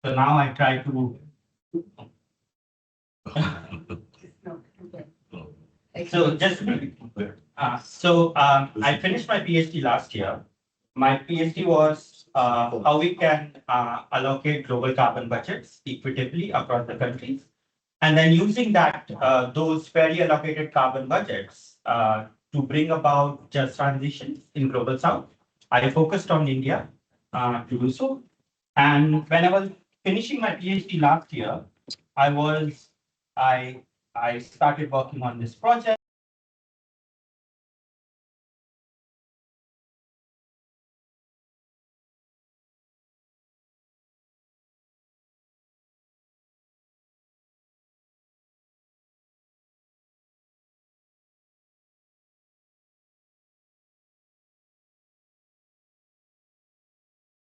So now I try to. So just I finished my PhD last year. My PhD was how we can allocate global carbon budgets equitably across the countries, and then using that those fairly allocated carbon budgets to bring about just transitions in global south. I focused on India to do so, and when I was finishing my PhD last year, I was I I started working on this project.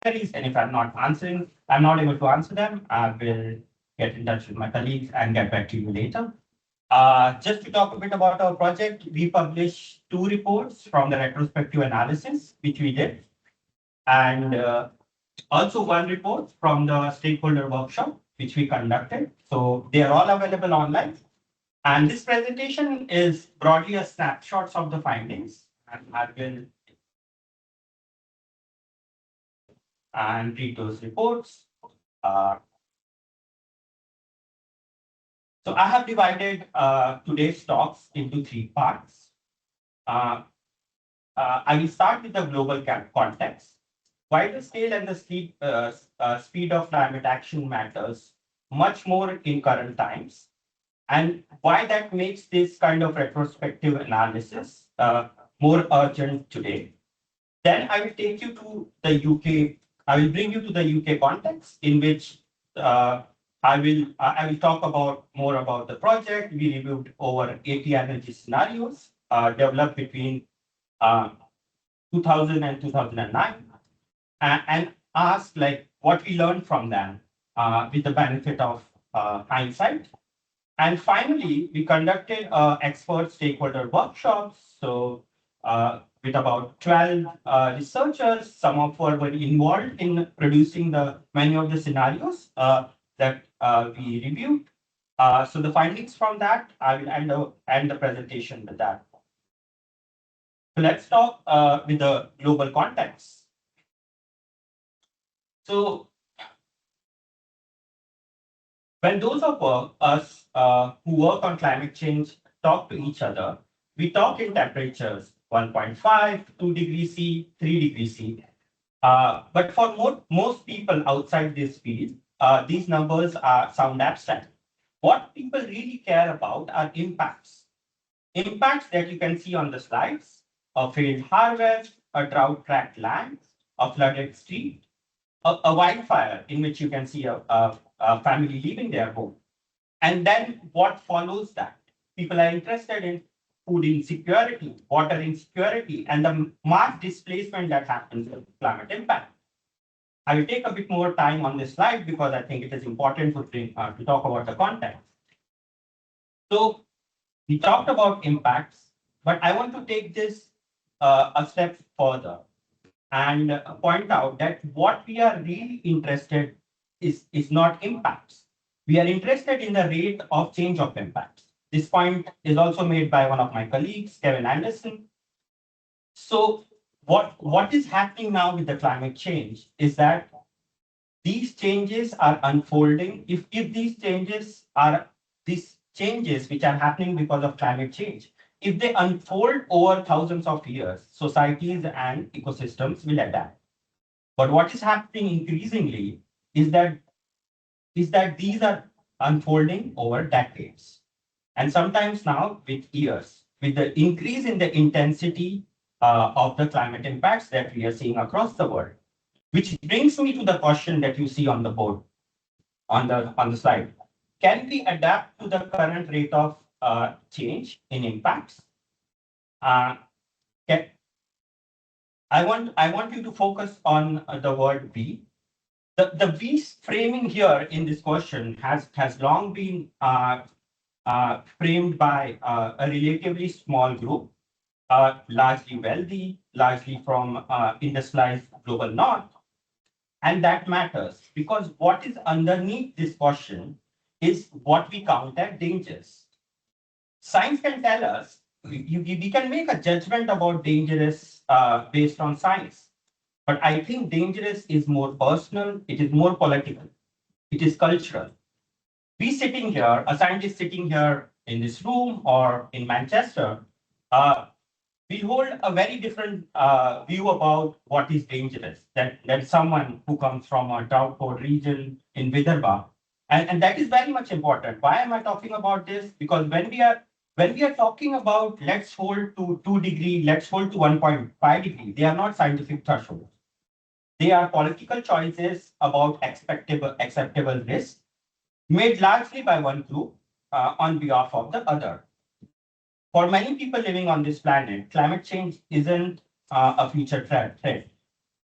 And if I'm not answering, I'm not able to answer them, I will get in touch with my colleagues and get back to you later. Just to talk a bit about our project, we published 2 reports from the retrospective analysis, which we did, and also 1 report from the stakeholder workshop, which we conducted. So they are all available online. And this presentation is broadly a snapshot of the findings, and I will and read those reports. Uh, so I have divided today's talks into 3 parts. Uh, I will start with the global context. Why the scale and the speed of climate action matters much more in current times, and why that makes this kind of retrospective analysis more urgent today. Then I will take you to the UK. I will bring you to the UK context in which I will talk about more about the project. We reviewed over 80 energy scenarios developed between uh, 2000 and 2009, and ask like what we learned from them with the benefit of hindsight. And finally, we conducted expert stakeholder workshops. So with about 12 researchers, some of who were involved in producing the many of the scenarios that we reviewed. So the findings from that, I will end the presentation with that. So let's talk with the global context. So when those of us who work on climate change talk to each other, we talk in temperatures 1.5, 2 degrees C, 3 degrees C. But for most people outside this field, these numbers sound abstract. What people really care about are impacts. Impacts that you can see on the slides: a failed harvest, a drought-tracked land, a flooded street, a wildfire in which you can see a family leaving their home. And then what follows that? People are interested in food insecurity, water insecurity, and the mass displacement that happens with climate impact. I will take a bit more time on this slide because I think it is important to talk about the context. So we talked about impacts, but I want to take this a step further and point out that what we are really interested is not impacts. We are interested in the rate of change of impacts. This point is also made by one of my colleagues, Kevin Anderson. So what is happening now with the climate change is that these changes are unfolding. If these changes are these changes which are happening because of climate change, if they unfold over thousands of years, societies and ecosystems will adapt. But what is happening increasingly is that these are unfolding over decades, and sometimes now with years, with the increase in the intensity of the climate impacts that we are seeing across the world. Which brings me to the question that you see on the board, on the slide. Can we adapt to the current rate of change in impacts? Can, I want you to focus on the word we. The we framing here in this question has long been framed by a relatively small group, largely wealthy, largely from industrialized global north. And that matters because what is underneath this question is what we count as dangers. Science can tell us, we can make a judgment about dangerous based on science. But I think dangerous is more personal, it is more political, it is cultural. We sitting here, a scientist sitting here in this room or in Manchester, uh, we hold a very different view about what is dangerous than someone who comes from a drought-prone region in Vidarbha. And that is very much important. Why am I talking about this? Because when we are talking about let's hold to 2 degree, let's hold to 1.5 degree, they are not scientific thresholds. They are political choices about acceptable risk made largely by one group on behalf of the other. For many people living on this planet, climate change isn't a future threat.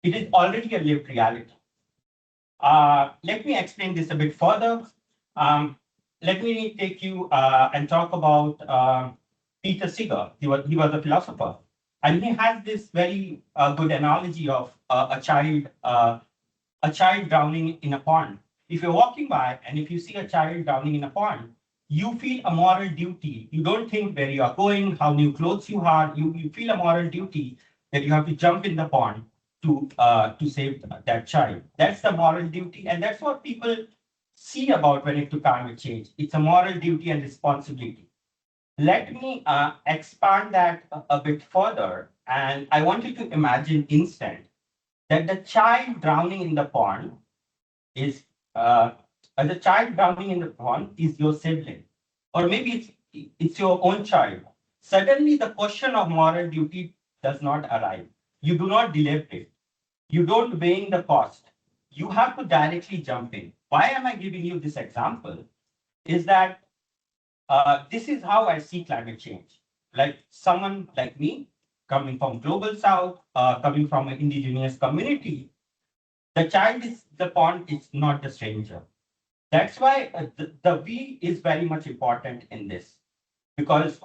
It is already a lived reality. Let me explain this a bit further. Um, Let me take you and talk about Peter Singer. He was a philosopher, and he has this very good analogy of a child drowning in a pond. If you're walking by and if you see a child drowning in a pond, you feel a moral duty. You don't think where you are going, how new clothes you are. You feel a moral duty that you have to jump in the pond to save that child. That's the moral duty, and that's what people see about when it to climate change. It's a moral duty and responsibility. Let me expand that a bit further, and I want you to imagine instant that the child drowning in the pond is uh, the child drowning in the pond is your sibling, or maybe it's your own child. Suddenly, the question of moral duty does not arrive. You do not deliberate. You don't weigh the cost. You have to directly jump in. Why am I giving you this example? Is that this is how I see climate change. Like someone like me, coming from global south, coming from an indigenous community, the child is the pond is not the stranger. That's why the we is very much important in this because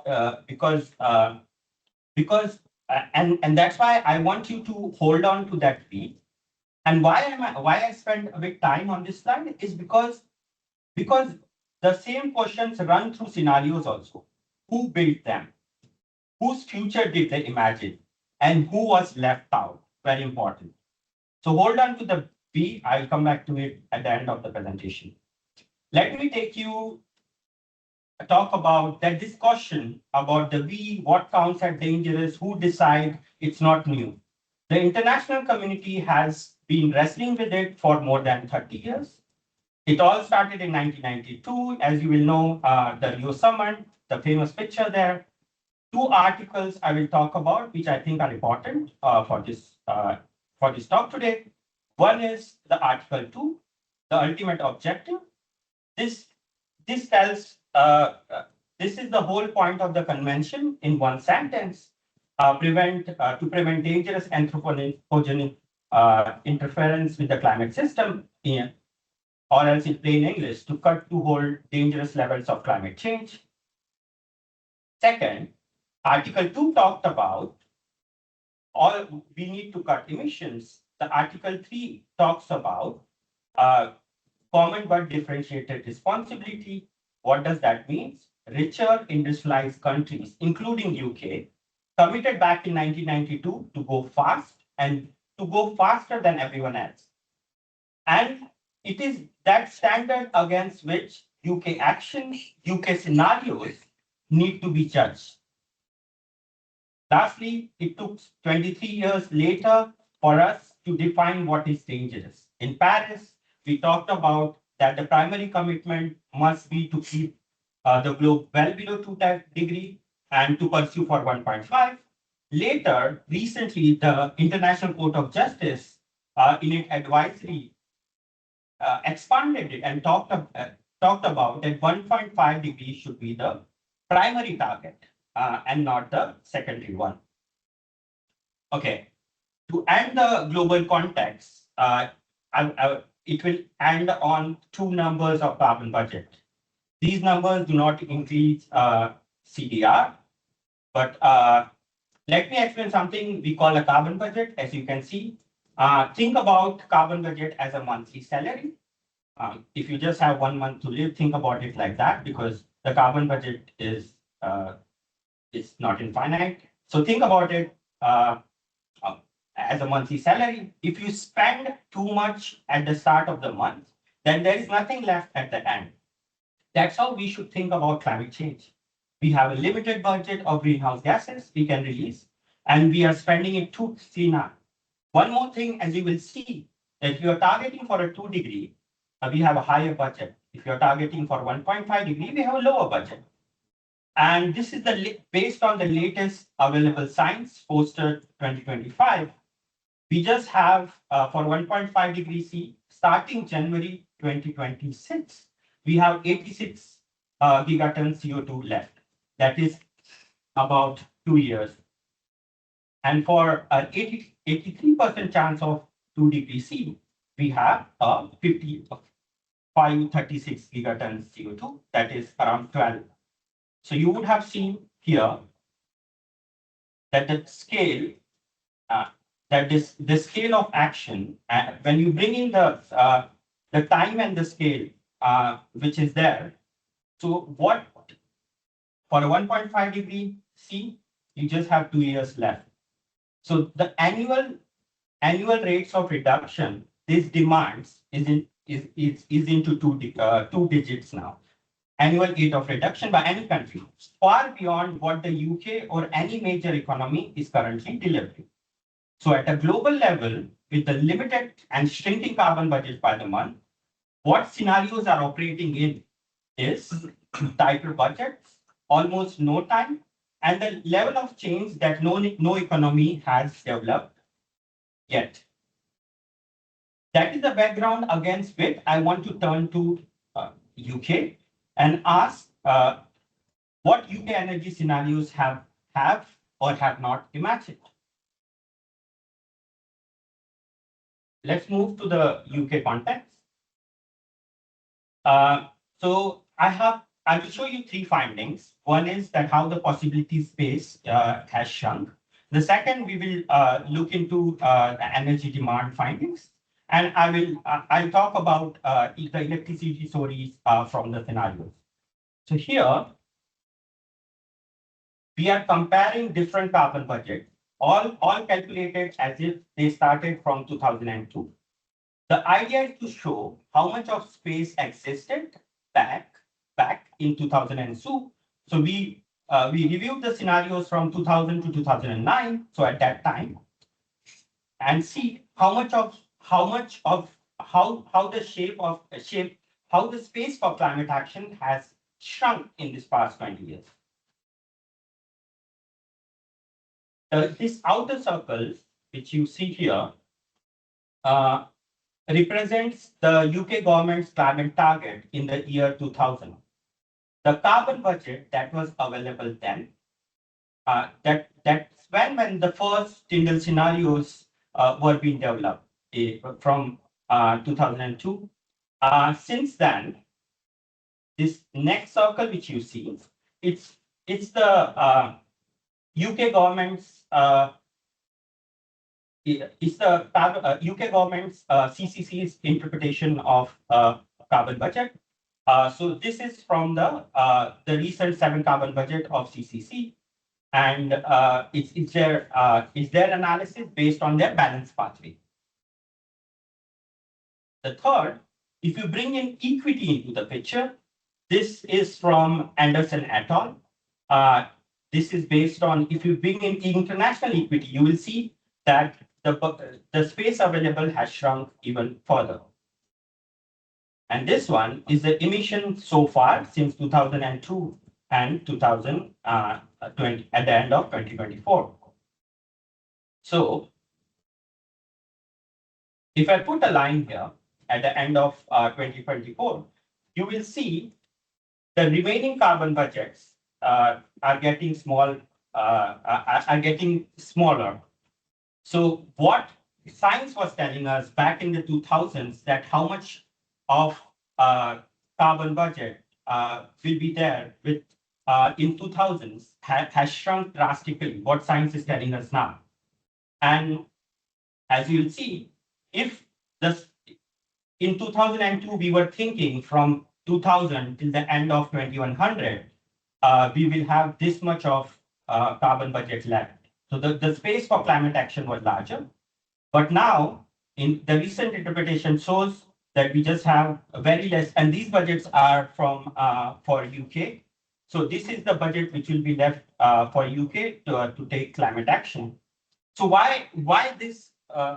and that's why I want you to hold on to that we. And why I spend a bit time on this slide is because the same questions run through scenarios also. Who built them? Whose future did they imagine? And who was left out? Very important. So hold on to the B. I'll come back to it at the end of the presentation. Let me take you talk about that discussion about the we, what counts as dangerous, who decide. It's not new. The international community has been wrestling with it for more than 30 years. It all started in 1992. As you will know, the Rio Summit, the famous picture there. Two articles I will talk about, which I think are important for this talk today. One is the Article 2, the ultimate objective. This this tells this is the whole point of the convention in one sentence. To prevent dangerous anthropogenic interference with the climate system, or else in plain English, to cut to hold dangerous levels of climate change. Second, Article 2 talked about all we need to cut emissions. The Article 3 talks about uh, common but differentiated responsibility. What does that mean? Richer industrialized countries, including UK, committed back in 1992 to go fast and to go faster than everyone else. And it is that standard against which UK actions, UK scenarios need to be judged. Lastly, it took 23 years later for us to define what is dangerous. In Paris, we talked about that the primary commitment must be to keep the globe well below 2 degree and to pursue for 1.5. Later, recently, the International Court of Justice, in its advisory, expanded it and talked about that 1.5 degrees should be the primary target and not the secondary one. Okay, to end the global context, it will end on two numbers of carbon budget. These numbers do not include CDR, but let me explain something we call a carbon budget. As you can see, Think about carbon budget as a monthly salary. If you just have 1 month to live, think about it like that, because the carbon budget is not infinite. So think about it uh, as a monthly salary. If you spend too much at the start of the month, then there is nothing left at the end. That's how we should think about climate change. We have a limited budget of greenhouse gases we can release, and we are spending it too clean up. One more thing, as you will see, that if you are targeting for a 2 degree, we have a higher budget. If you're targeting for 1.5 degree, we have a lower budget. And this is based on the latest available science posted 2025. We just have for 1.5 degrees C, starting January 2026, we have 86 gigatons CO2 left. That is about 2 years. And for an 83% chance of 2 degrees C, we have 536 gigatons CO2, that is around 12. So you would have seen here that the scale, the scale of action, when you bring in the time and the scale, which is there. So what for a 1.5 degree C, you just have 2 years left. So the annual rates of reduction, this demands is into two digits now. Annual rate of reduction by any country, far beyond what the UK or any major economy is currently delivering. So at a global level, with the limited and shrinking carbon budget by the month, what scenarios are operating in is tighter budgets, almost no time, and the level of change that no economy has developed yet. That is the background against which I want to turn to UK and ask what UK energy scenarios have or have not imagined. Let's move to the UK context. So I will show you three findings. One is that how the possibility space has shrunk. The second, we will look into the energy demand findings, and I'll talk about the electricity stories from the scenarios. So here we are comparing different carbon budgets, all calculated as if they started from 2002. The idea is to show how much of space existed back in 2002. So we reviewed the scenarios from 2000 to 2009. So at that time, and see how the space for climate action has shrunk in this past 20 years. This outer circle, which you see here, represents the UK government's climate target in the year 2000. The carbon budget that was available then, that's when the first Tyndall scenarios were being developed from 2002. Since then, this next circle which you see, it's the UK government's UK government's CCC's interpretation of carbon budget. So this is from the recent 7 carbon budget of CCC, and it's their analysis based on their balanced pathway. The third, if you bring in equity into the picture, this is from Anderson et al. This is based on, if you bring in international equity, you will see that the space available has shrunk even further. And this one is the emission so far since 2002 and 2020 at the end of 2024. So if I put a line here at the end of 2024, you will see the remaining carbon budgets are getting smaller. So what science was telling us back in the 2000s, that how much of carbon budget will be there with in 2000s has shrunk drastically. What science is telling us now, and as you'll see, if this in 2002 we were thinking from 2000 till the end of 2100, we will have this much of carbon budget left. So the space for climate action was larger. But now, in the recent interpretation shows that we just have very less, and these budgets are from for UK. So this is the budget which will be left for UK to take climate action. So why this?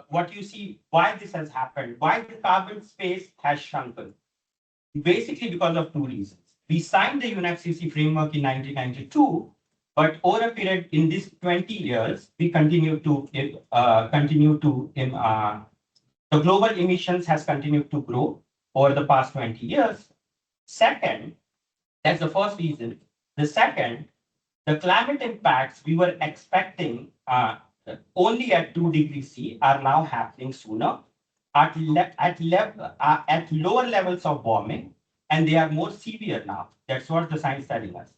What you see? Why this has happened? Why the carbon space has shrunken? Basically, because of two reasons. We signed the UNFCCC framework in 1992, but over a period in these 20 years, we continue to the global emissions has continued to grow over the past 20 years. Second, that's the first reason. The second, the climate impacts we were expecting only at 2 degrees C are now happening sooner at lower levels of warming, and they are more severe now. That's what the science is telling us.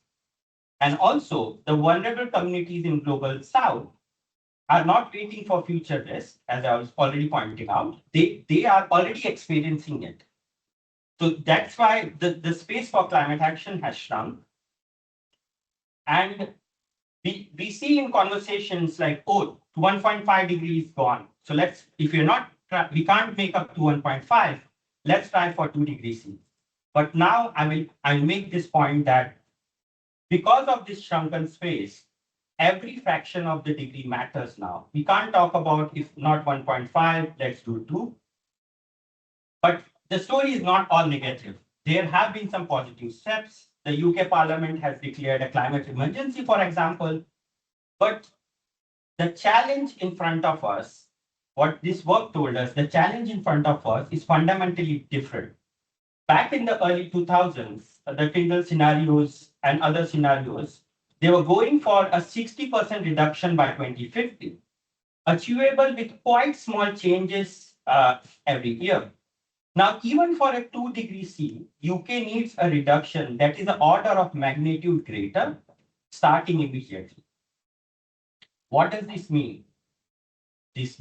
And also, the vulnerable communities in global south are not waiting for future risk, as I was already pointing out. They are already experiencing it. So that's why the space for climate action has shrunk. And we see in conversations like, oh, 1.5 degrees gone. So let's, if you're not, we can't make up to 1.5, let's try for 2 degrees C. But now I'll make this point that because of this shrunken space, every fraction of the degree matters now. We can't talk about if not 1.5, let's do 2. But the story is not all negative. There have been some positive steps. The UK Parliament has declared a climate emergency, for example. But the challenge in front of us, what this work told us, the challenge in front of us is fundamentally different. Back in the early 2000s, the Tyndall scenarios and other scenarios, they were going for a 60% reduction by 2050, achievable with quite small changes every year. Now, even for a 2 degrees C, UK needs a reduction that is an order of magnitude greater, starting immediately. What does this mean? It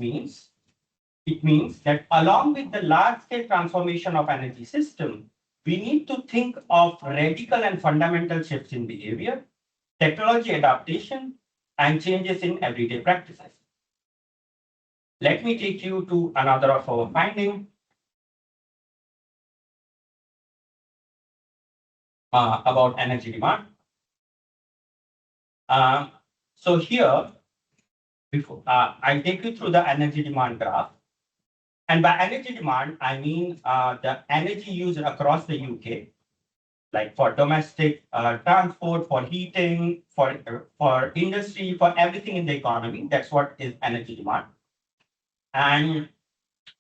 means that along with the large-scale transformation of energy system, we need to think of radical and fundamental shifts in behavior, technology adaptation, and changes in everyday practices. Let me take you to another of our findings about energy demand. So here, before I'll take you through the energy demand graph. And by energy demand, I mean the energy used across the UK, like for domestic transport, for heating, for industry, for everything in the economy. That's what is energy demand. And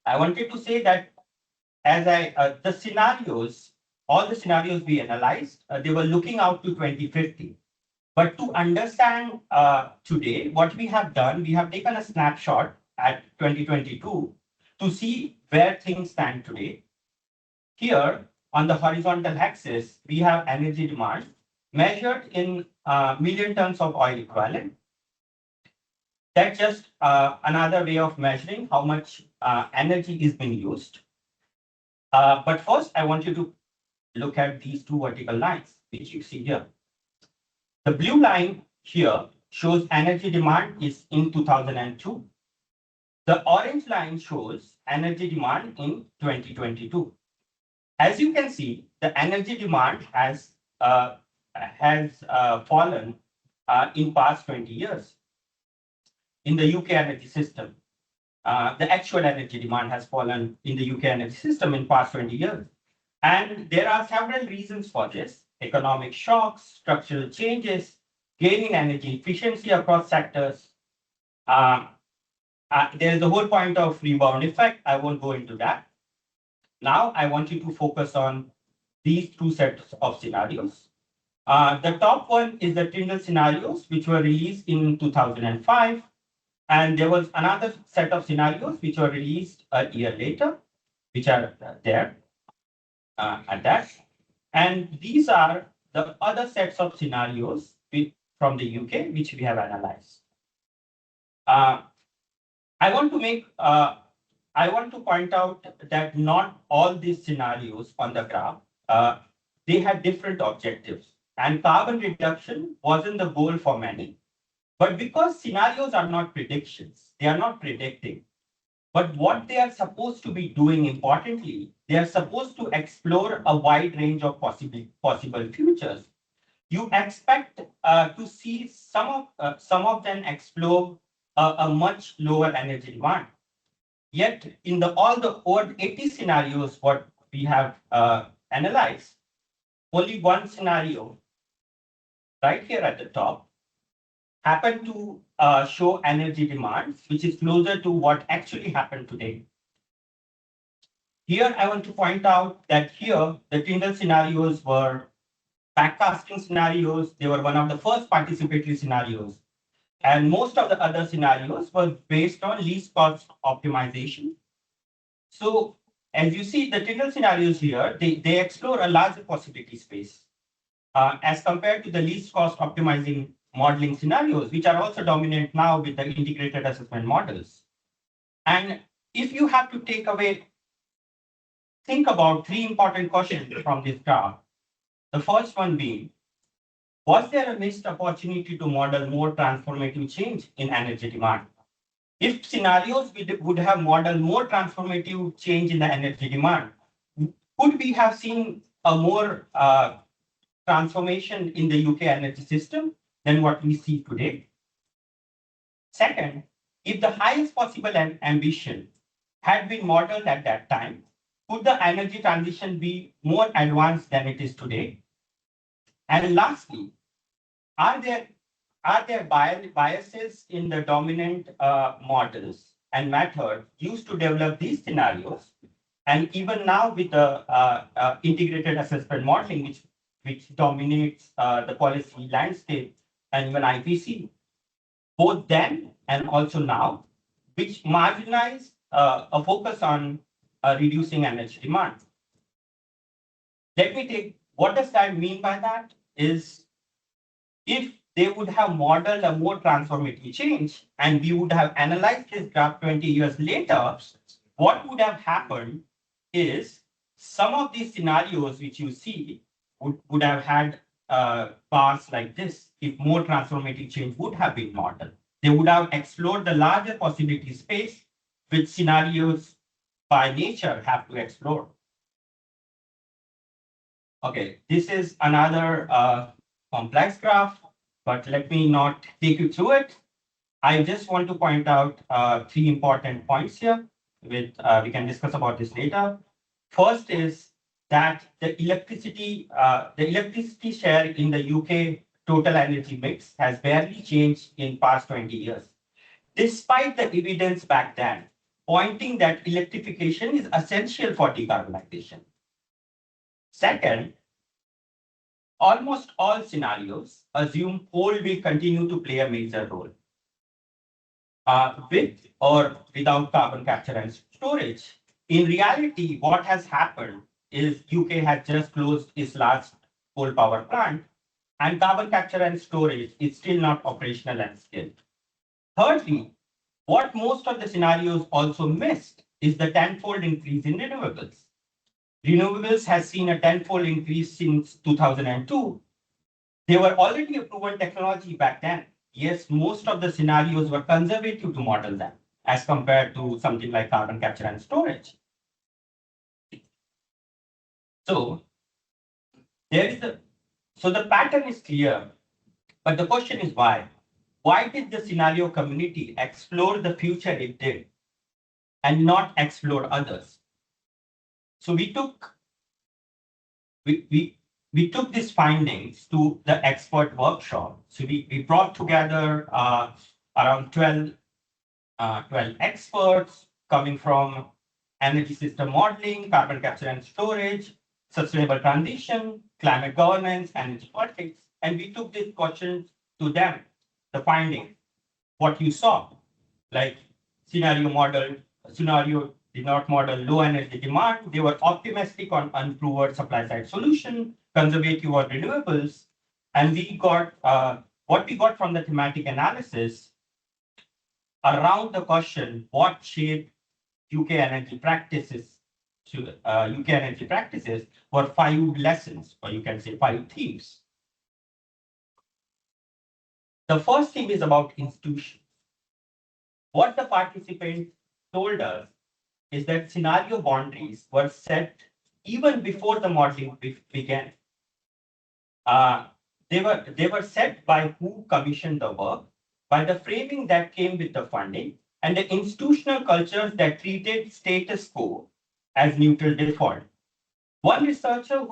I wanted to say that as the scenarios, all the scenarios we analyzed, they were looking out to 2050. But to understand today, what we have done, we have taken a snapshot at 2022 to see where things stand today. Here, on the horizontal axis, we have energy demand measured in million tons of oil equivalent. That's just another way of measuring how much energy is being used. But first, I want you to look at these two vertical lines, which you see here. The blue line here shows energy demand is in 2002. The orange line shows energy demand in 2022. As you can see, the energy demand has fallen in past 20 years in the UK energy system. The actual energy demand has fallen in the UK energy system in past 20 years. And there are several reasons for this: economic shocks, structural changes, gain in energy efficiency across sectors. There is the whole point of rebound effect. I won't go into that. Now, I want you to focus on these two sets of scenarios. The top one is the Tyndall scenarios, which were released in 2005. And there was another set of scenarios which were released a year later, which are there at that. And these are the other sets of scenarios from the UK, which we have analyzed. I want to make I want to point out that not all these scenarios on the graph they had different objectives, and carbon reduction wasn't the goal for many. But because scenarios are not predictions, they are not predicting. But what they are supposed to be doing importantly, they are supposed to explore a wide range of possible futures. You expect to see some of them explore a much lower energy demand. Yet, in all the over 80 scenarios what we have analyzed, only one scenario right here at the top happened to show energy demand, which is closer to what actually happened today. Here, I want to point out that here the Tyndall scenarios were backcasting scenarios. They were one of the first participatory scenarios. And most of the other scenarios were based on least cost optimization. So as you see, the Tyndall scenarios here, they explore a larger possibility space as compared to the least cost optimizing modeling scenarios, which are also dominant now with the integrated assessment models. And if you have to think about three important questions from this graph. The first one being, was there a missed opportunity to model more transformative change in energy demand? If scenarios would have modeled more transformative change in the energy demand, could we have seen a more transformation in the UK energy system than what we see today? Second, if the highest possible ambition had been modeled at that time, could the energy transition be more advanced than it is today? And lastly, are there biases in the dominant models and methods used to develop these scenarios? And even now with the integrated assessment modeling, which dominates the policy landscape and even IPC, both then and also now, which marginalize a focus on reducing energy demand. Let me take, what does that mean by that? Is if they would have modeled a more transformative change and we would have analyzed this graph 20 years later, what would have happened is some of these scenarios which you see would have had bars like this if more transformative change would have been modeled. They would have explored the larger possibility space which scenarios by nature have to explore. Okay, this is another complex graph, but let me not take you through it. I just want to point out three important points here. We can discuss about this later. First is that the electricity share in the UK total energy mix has barely changed in past 20 years, despite the evidence back then pointing that electrification is essential for decarbonization. Second, almost all scenarios assume coal will continue to play a major role. With or without carbon capture and storage. In reality, what has happened is UK has just closed its last coal power plant, and carbon capture and storage is still not operational and scaled. Thirdly, what most of the scenarios also missed is the tenfold increase in renewables. Renewables has seen a tenfold increase since 2002. They were already a proven technology back then. Yes, most of the scenarios were conservative to model them as compared to something like carbon capture and storage. So the pattern is clear, but the question is why? Why did the scenario community explore the future it did and not explore others? So we took these findings to the expert workshop. So we brought together around 12 experts coming from energy system modeling, carbon capture and storage, sustainable transition, climate governance, energy politics. And we took these questions to them, the findings, what you saw, like scenario did not model low energy demand. They were optimistic on unproven supply side solution, conservative on renewables. And we got what we got from the thematic analysis around the question what shaped UK energy practices UK energy practices were five lessons, or you can say five themes. The first theme is about institutions. What the participants told us is that scenario boundaries were set even before the modeling began. Uh, they were set by who commissioned the work, by the framing that came with the funding, and the institutional cultures that treated status quo as neutral default. One researcher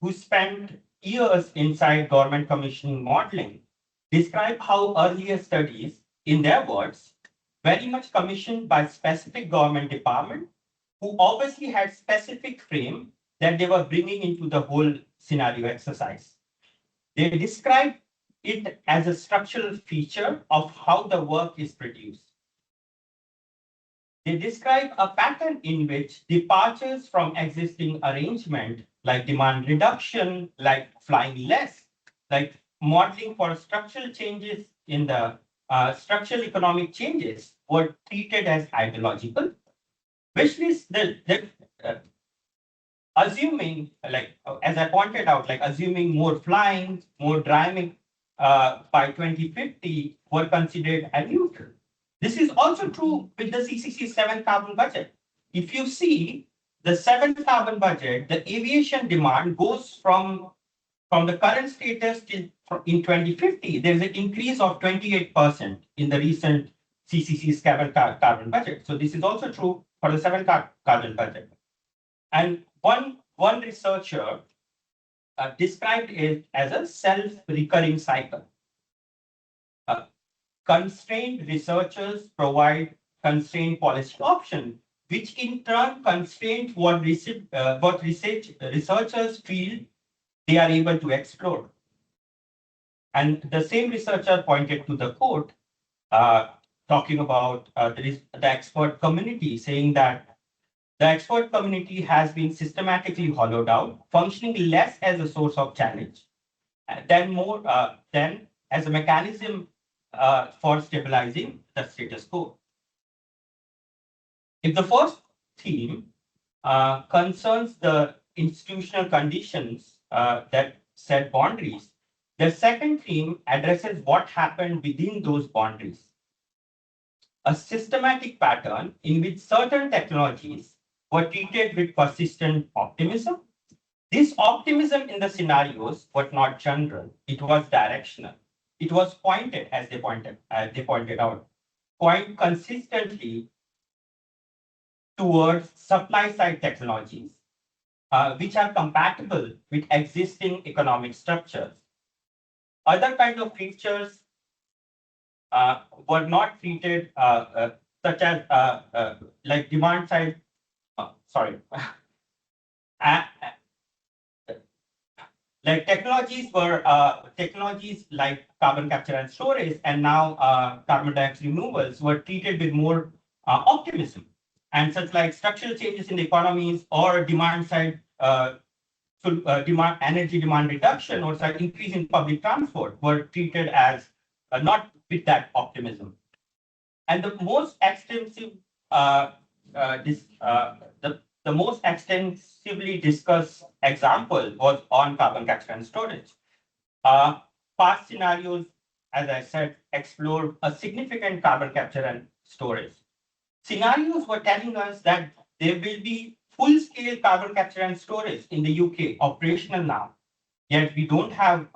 who spent years inside government commissioning modeling described how earlier studies, in their words, very much commissioned by specific government department who obviously had specific frame that they were bringing into the whole scenario exercise. They describe it as a structural feature of how the work is produced. They describe a pattern in which departures from existing arrangement, like demand reduction, like flying less, like modeling for structural changes in the structural economic changes, were treated as ideological, which means that assuming, like as I pointed out, like assuming more flying, more driving by 2050 were considered a neutral. This is also true with the CCC 7 carbon budget. If you see the 7 carbon budget, the aviation demand goes from the current status till in 2050. There's an increase of 28% in the recent CCC 7 carbon budget. So this is also true for the 7 carbon budget. And one researcher described it as a self-recurring cycle. Constrained researchers provide constrained policy option, which in turn constrain what researchers feel they are able to explore. And the same researcher pointed to the quote talking about the expert community, saying that the expert community has been systematically hollowed out, functioning less as a source of challenge than as a mechanism for stabilizing the status quo. If the first theme concerns the institutional conditions that set boundaries, the second theme addresses what happened within those boundaries. A systematic pattern in which certain technologies were treated with persistent optimism. This optimism in the scenarios was not general, it was directional. It was pointed, as they pointed out, point consistently towards supply side technologies, which are compatible with existing economic structures. Other kinds of features were not treated, such as like demand side. Sorry. Like technologies like carbon capture and storage, and now carbon dioxide removals were treated with more optimism. And such like structural changes in the economies or demand side energy demand reduction or side increase in public transport were treated as not with that optimism. And the most extensive the most extensively discussed example was on carbon capture and storage. Past scenarios, as I said, explored a significant carbon capture and storage. Scenarios were telling us that there will be full-scale carbon capture and storage in the UK operational now, yet we don't have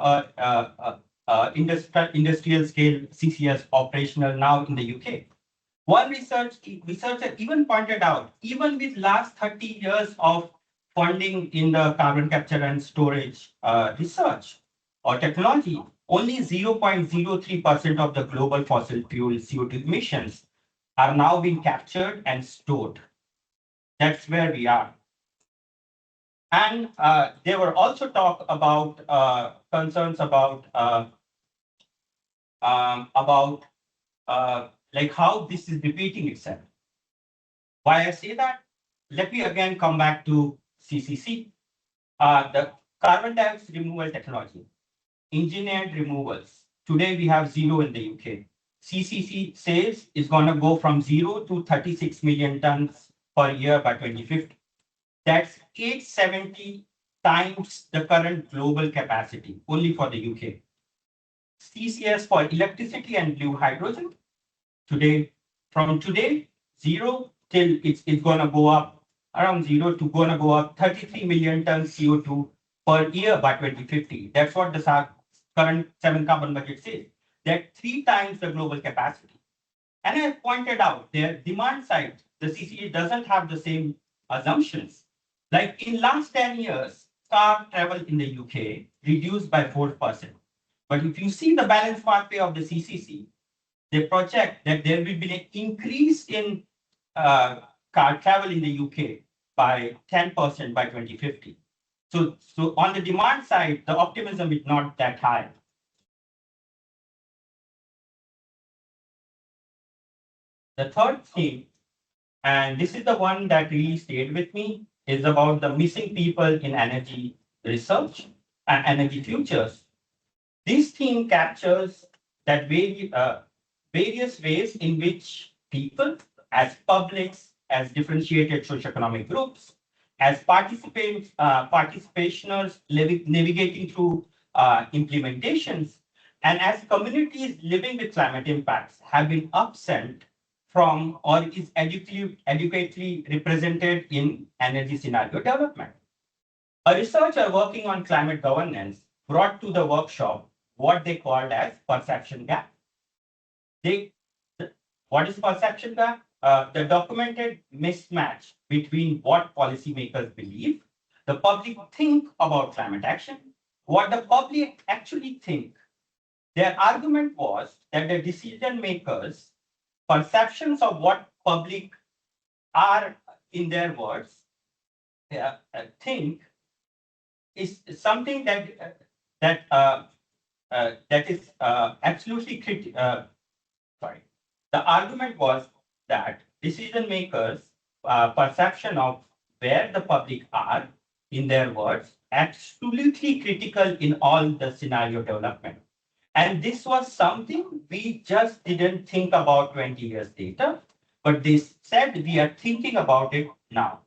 industrial scale CCS operational now in the UK. One researcher even pointed out, even with last 30 years of funding in the carbon capture and storage research or technology, only 0.03% of the global fossil fuel CO2 emissions are now being captured and stored. That's where we are. And there were also talk about concerns about like how this is repeating itself. Why I say that? Let me again come back to CCC, the carbon dioxide removal technology, engineered removals. Today we have zero in the UK. CCC says is going to go from 0 to 36 million tons per year by 2050. That's 870 times the current global capacity, only for the UK. CCS for electricity and blue hydrogen, from today, 0 till it's going to go up around 0 to going to go up 33 million tons CO2 per year by 2050. That's what the current 7 carbon budget says. That 3 times the global capacity. And I pointed out their demand side, the CCA doesn't have the same assumptions. Like in last 10 years, car travel in the UK reduced by 4%. But if you see the balance pathway of the CCC, they project that there will be an increase in car travel in the UK by 10% by 2050. So on the demand side, the optimism is not that high. The third theme, and this is the one that really stayed with me, is about the missing people in energy research and energy futures. This theme captures that various ways in which people, as publics, as differentiated socioeconomic groups, as participationers navigating through implementations, and as communities living with climate impacts have been absent from or is adequately represented in energy scenario development. A researcher working on climate governance brought to the workshop what they called as perception gap. What is perception gap? The documented mismatch between what policymakers believe, the public think about climate action, what the public actually think. Their argument was that the decision makers' perceptions of what public are, in their words, think is something that is absolutely critical. Sorry. The argument was that decision makers' perception of where the public are, in their words, absolutely critical in all the scenario development. And this was something we just didn't think about 20 years later, but they said we are thinking about it now.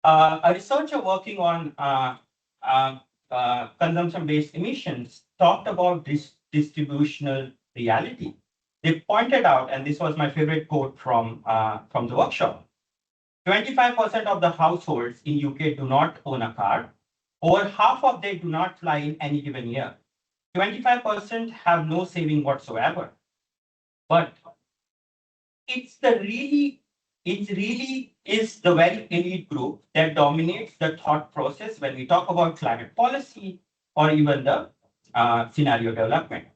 A researcher working on consumption-based emissions talked about this distributional reality. They pointed out, and this was my favorite quote from the workshop, 25% of the households in UK do not own a car. Over half of them do not fly in any given year. 25% have no saving whatsoever. But it really is the very elite group that dominates the thought process when we talk about climate policy or even the scenario development.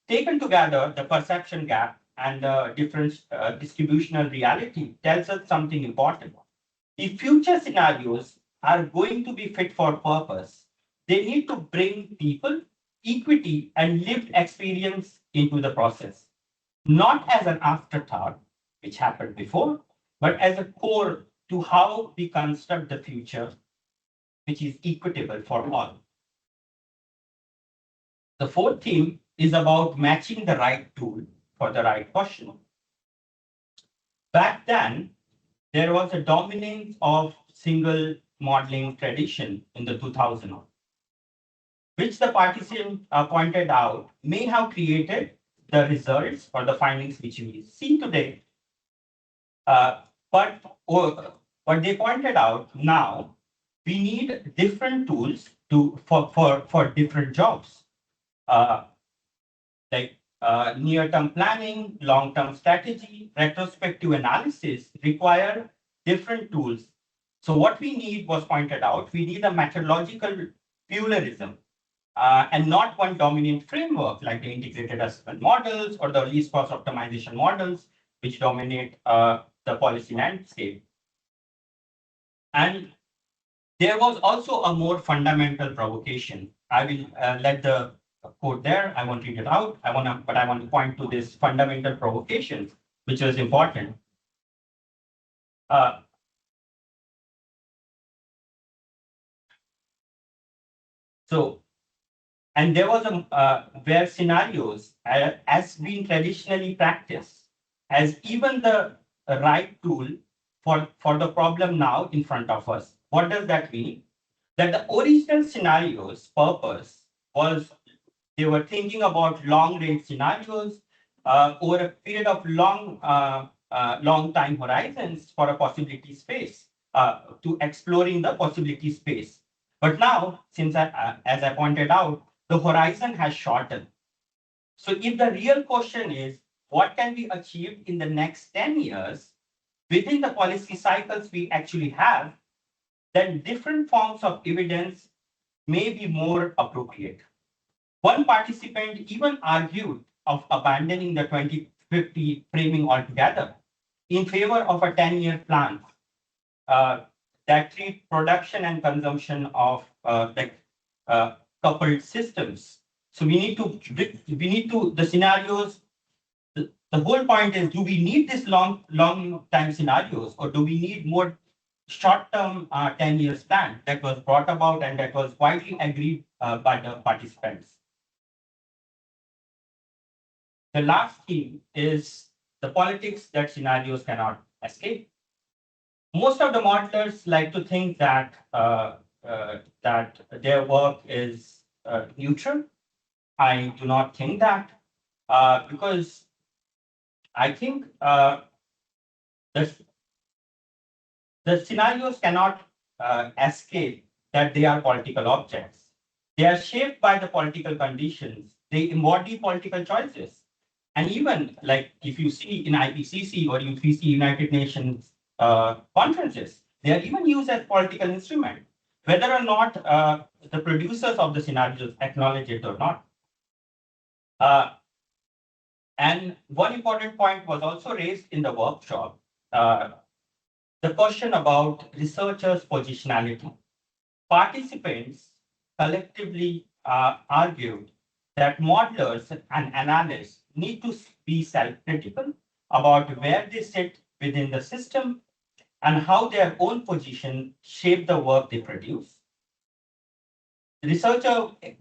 Taken together, the perception gap and the different distributional reality tells us something important. If future scenarios are going to be fit for purpose, they need to bring people, equity, and lived experience into the process, not as an afterthought, which happened before, but as a core to how we construct the future, which is equitable for all. The fourth theme is about matching the right tool for the right question. Back then, there was a dominance of single modeling tradition in the 2000s, which the participant pointed out may have created the results or the findings which we see today. But what they pointed out now, we need different tools for different jobs. Like near-term planning, long-term strategy, retrospective analysis require different tools. So what we need was pointed out, we need a methodological pluralism and not one dominant framework like the integrated assessment models or the least cost optimization models, which dominate the policy landscape. And there was also a more fundamental provocation. I will let the quote there. I won't read it out. I want to point to this fundamental provocation, which was important. So And there was where scenarios as been traditionally practiced as even the right tool for the problem now in front of us. What does that mean? That the original scenarios purpose was they were thinking about long range scenarios over a period of long time horizons for a possibility space to exploring the possibility space. But now, since as I pointed out, the horizon has shortened. So if the real question is what can be achieved in the next 10 years within the policy cycles we actually have, then different forms of evidence may be more appropriate. One participant even argued of abandoning the 2050 framing altogether in favor of a 10-year plan uh, that treat production and consumption of coupled systems. So the scenarios. The whole point is, do we need this long time scenarios, or do we need more short term 10 years plan that was brought about and that was widely agreed by the participants? The last theme is the politics that scenarios cannot escape. Most of the modelers like to think that that their work is neutral. I do not think that because I think the, the scenarios cannot escape that they are political objects. They are shaped by the political conditions. They embody political choices. And even like if you see in IPCC or if you see United Nations conferences, they are even used as political instrument, whether or not the producers of the scenarios acknowledge it or not. And one important point was also raised in the workshop, the question about researchers' positionality. Participants collectively argued that modelers and analysts need to be self-critical about where they sit within the system and how their own position shape the work they produce.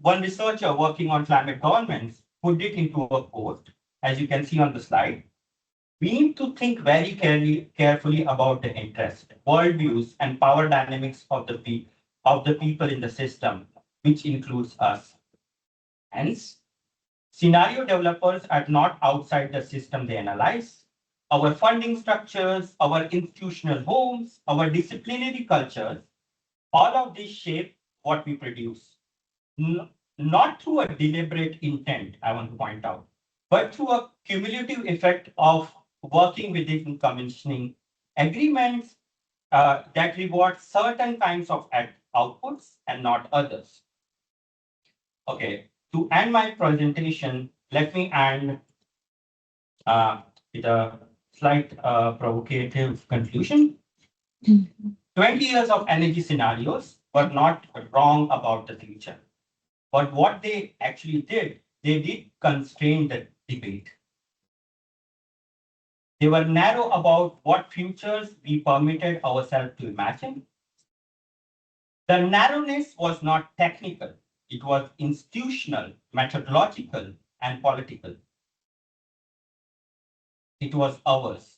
One researcher working on climate governance put it into a quote, as you can see on the slide. We need to think very carefully about the interest, worldviews, and power dynamics of the people in the system, which includes us. Hence, scenario developers are not outside the system they analyze. Our funding structures, our institutional homes, our disciplinary cultures, all of these shape what we produce. Not through a deliberate intent, I want to point out, but through a cumulative effect of working within commissioning agreements that reward certain kinds of outputs and not others. Okay, to end my presentation, let me end with a slight provocative conclusion. 20 years of energy scenarios were not wrong about the future. But what they actually did, they did constrain the debate. They were narrow about what futures we permitted ourselves to imagine. The narrowness was not technical, it was institutional, methodological, and political. It was ours.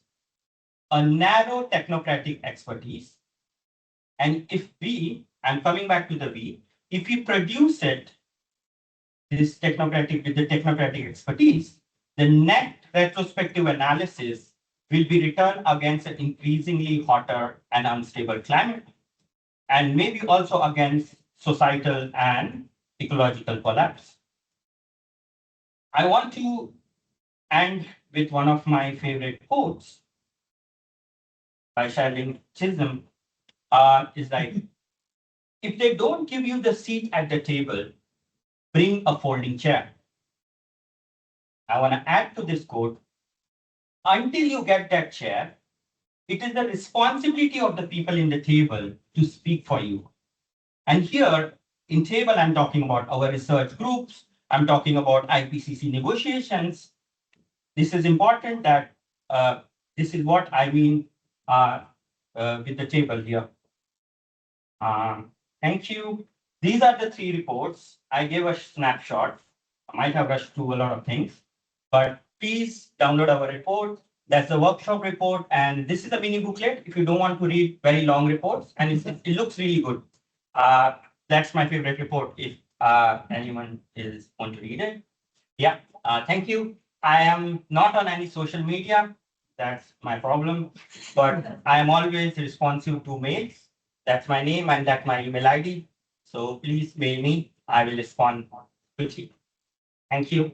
A narrow technocratic expertise. And if we, I'm coming back to the we, if we produce it, with the technocratic expertise, the net retrospective analysis will be returned against an increasingly hotter and unstable climate, and maybe also against societal and ecological collapse. I want to end with one of my favorite quotes by Sheldon Chisholm. Is like, if they don't give you the seat at the table, bring a folding chair. I want to add to this quote, until you get that chair, it is the responsibility of the people in the table to speak for you. And here in table, I'm talking about our research groups. I'm talking about IPCC negotiations. This is important that this is what I mean with the table here. Thank you. These are the three reports. I gave a snapshot. I might have rushed through a lot of things, but please download our report. That's the workshop report, and this is a mini booklet if you don't want to read very long reports, and it looks really good. That's my favorite report if anyone is want to read it. Yeah, thank you. I am not on any social media. That's my problem, but I am always responsive to mails. That's my name and that's my email ID. So please mail me. I will respond quickly. Thank you.